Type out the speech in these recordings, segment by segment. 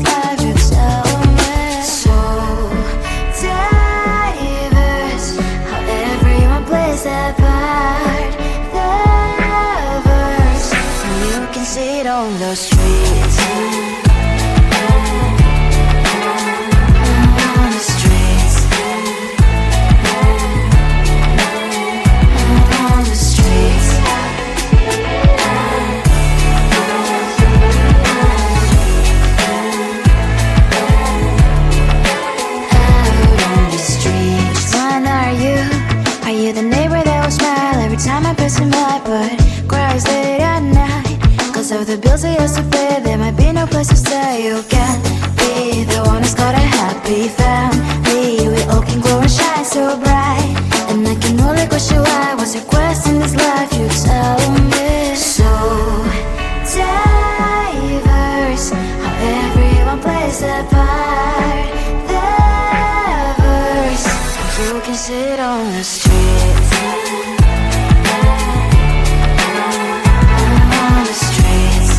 life, you tell me. So diverse, how everyone plays their part. Diverse, and you can see it on the streets. On the streets. On the streets. Are you the neighbor that will smile every time I pass him by, but cries late at night? Cause of the bills I used to pay, there might be no place to stay. You can't be the one who's got a happy family. We all can glow and shine so bright, and I can only question why. What's your quest in this life, you tell me. So diverse, how everyone plays their part. Diverse, you can sit on the streets. On the streets.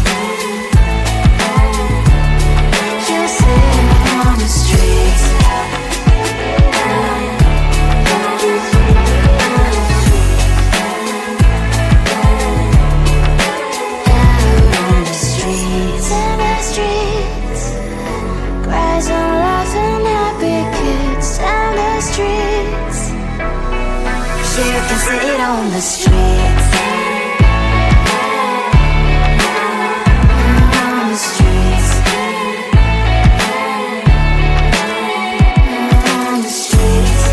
You sit on the streets. Out on the streets. In the streets. Cries and laughing, happy kids. Down the streets. You can see it on the streets. On the streets. On the streets.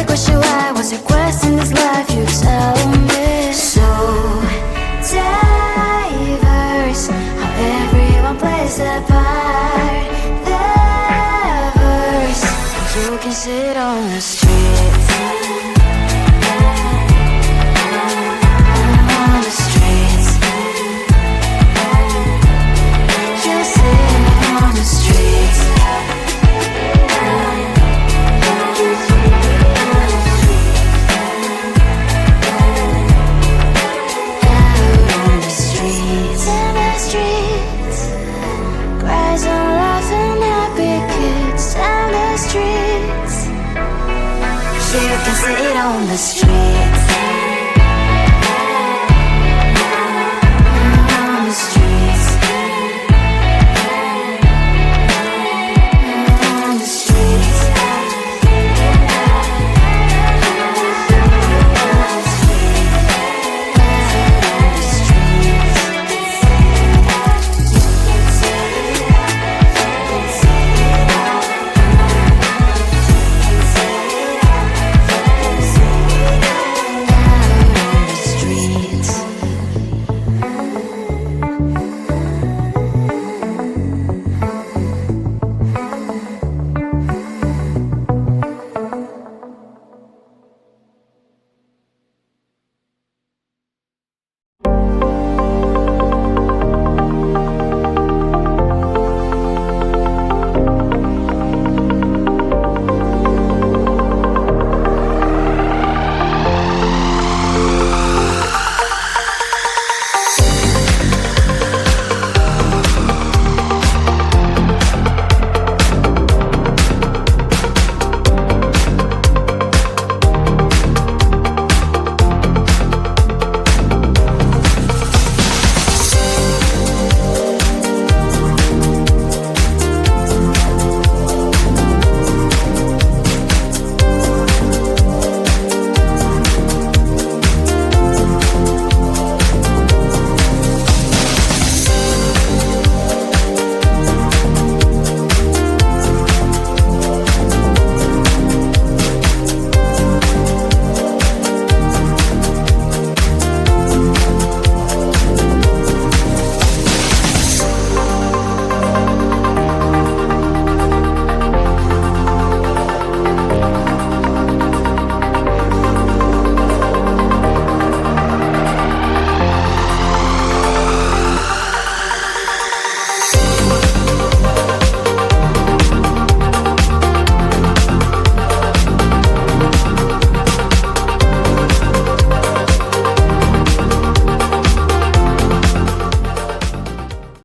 question why, what's your quest in this life, you tell me. So diverse, how everyone plays their part. Their verse, you can sit on the street. On the streets, you sit on the streets. You can sit on the streets.